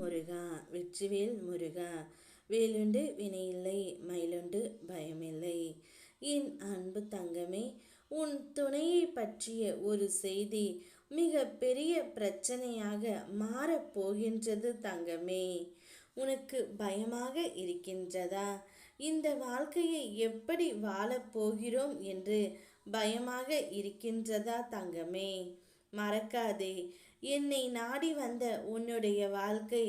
முருகா வெற்றிவேல் முருகா. வேலுண்டு வினையில்லை, மயிலுண்டு பயமில்லை. என் அன்பு தங்கமே, உன் துணையை பற்றிய ஒரு செய்தி மிக பெரிய பிரச்சனையாக மாறப்போகின்றது தங்கமே. உனக்கு பயமாக இருக்கின்றதா? இந்த வாழ்க்கையை எப்படி வாழப்போகிறோம் என்று பயமாக இருக்கின்றதா தங்கமே? மறக்காதே, என்னை நாடி வந்த உன்னுடைய வாழ்க்கை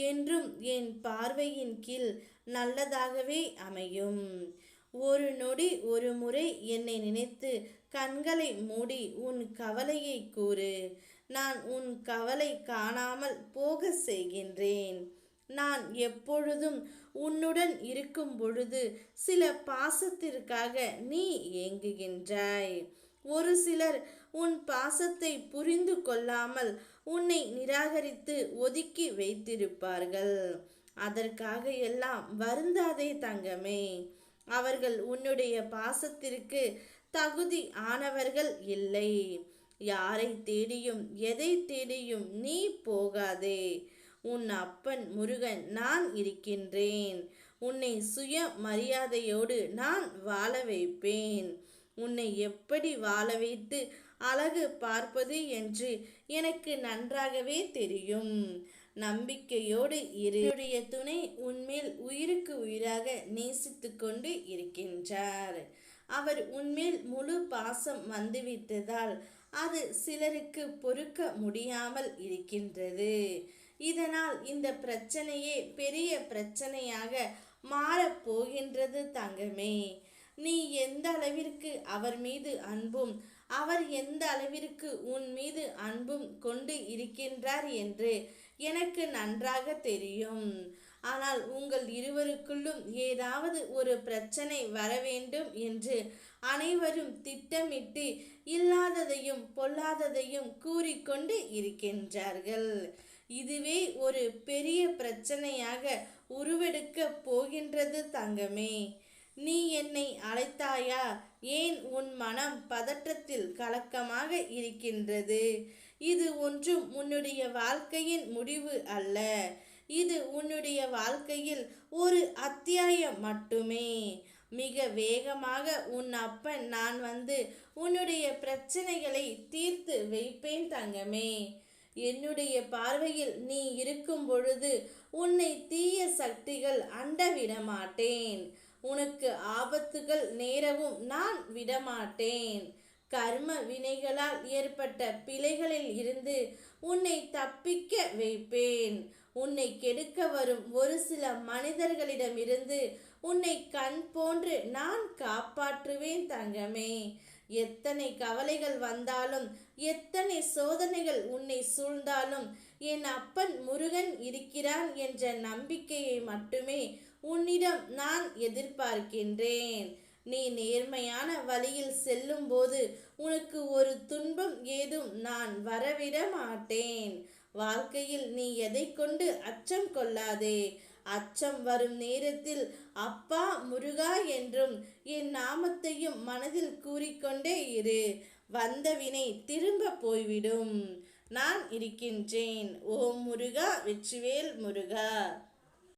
என்றும் என் பார்வையின் கீழ் நல்லதாகவே அமையும். ஒரு நொடி ஒரு முறை என்னை நினைத்து கண்களை மூடி உன் கவலையை கூறு. நான் உன் கவலை காணாமல் போக செய்கின்றேன். நான் எப்பொழுதும் உன்னுடன் இருக்கும் பொழுது சில பாசத்திற்காக நீ ஏங்குகின்றாய். ஒரு சிலர் உன் பாசத்தை புரிந்து கொள்ளாமல் உன்னை நிராகரித்து ஒதுக்கி வைத்திருப்பார்கள். அதற்காக எல்லாம் வருந்தாதே தங்கமே. அவர்கள் உன்னுடைய பாசத்திற்கு தகுதி ஆனவர்கள் இல்லை. யாரை தேடியும் எதை தேடியும் நீ போகாதே. உன் அப்பன் முருகன் நான் இருக்கின்றேன். உன்னை சுய மரியாதையோடு நான் வாழ வைப்பேன். உன்னை எப்படி வாழ வைத்து அழகு பார்ப்பது என்று எனக்கு நன்றாகவே தெரியும். நம்பிக்கையோடு இரு. என்னுடைய துணை உன்மேல் உயிருக்கு உயிராக நேசித்து கொண்டு இருக்கின்றார். அவர் உன்மேல் முழு பாசம் வந்துவிட்டதால் அது சிலருக்கு பொறுக்க முடியாமல் இருக்கின்றது. இதனால் இந்த பிரச்சனையே பெரிய பிரச்சனையாக மாறப்போகின்றது தங்கமே. நீ எந்த அளவிற்கு அவர் மீது அன்பும் அவர் எந்த அளவிற்கு உன் மீது அன்பும் கொண்டு இருக்கின்றார் என்று எனக்கு நன்றாக தெரியும். ஆனால் உங்கள் இருவருக்குள்ளும் ஏதாவது ஒரு பிரச்சனை வர வேண்டும் என்று அனைவரும் திட்டமிட்டு இல்லாததையும் பொல்லாததையும் கூறிக்கொண்டு இருக்கின்றார்கள். இதுவே ஒரு பெரிய பிரச்சனையாக உருவெடுக்க போகின்றது தங்கமே. நீ என்னை அழைத்தாயா? ஏன் உன் மனம் பதற்றத்தில் கலக்கமாக இருக்கின்றது? இது ஒன்றும் உன்னுடைய வாழ்க்கையின் முடிவு அல்ல. இது உன்னுடைய வாழ்க்கையில் ஒரு அத்தியாயம் மட்டுமே. மிக வேகமாக உன் அப்பன் நான் வந்து உன்னுடைய பிரச்சனைகளை தீர்த்து வைப்பேன் தங்கமே. என்னுடைய பார்வையில் நீ இருக்கும் பொழுது உன்னை தீய சக்திகள் அண்ட விடமாட்டேன். உனக்கு ஆபத்துகள் நேரவும் நான் விடமாட்டேன். கர்ம வினைகளால் ஏற்பட்ட பிழைகளில் இருந்து உன்னை தப்பிக்க வைப்பேன். உன்னை கெடுக்க வரும் ஒரு சில மனிதர்களிடமிருந்து உன்னை கண் போன்று நான் காப்பாற்றுவேன் தங்கமே. எத்தனை கவலைகள் வந்தாலும் எத்தனை சோதனைகள் உன்னை சூழ்ந்தாலும் என் அப்பன் முருகன் இருக்கிறான் என்ற நம்பிக்கையை மட்டுமே உன்னிடம் நான் எதிர்பார்க்கின்றேன். நீ நேர்மையான வழியில் செல்லும் போது உனக்கு ஒரு துன்பம் ஏதும் நான் வரவிட மாட்டேன். வாழ்க்கையில் நீ எதை கொண்டு அச்சம் கொள்ளாதே. அச்சம் வரும் நேரத்தில் அப்பா முருகா என்றும் என் நாமத்தையும் மனதில் கூறிக்கொண்டே இரு. வந்த வினை திரும்ப போய்விடும். நான் இருக்கின்றேன். ஓம் முருகா வெற்றிவேல் முருகா.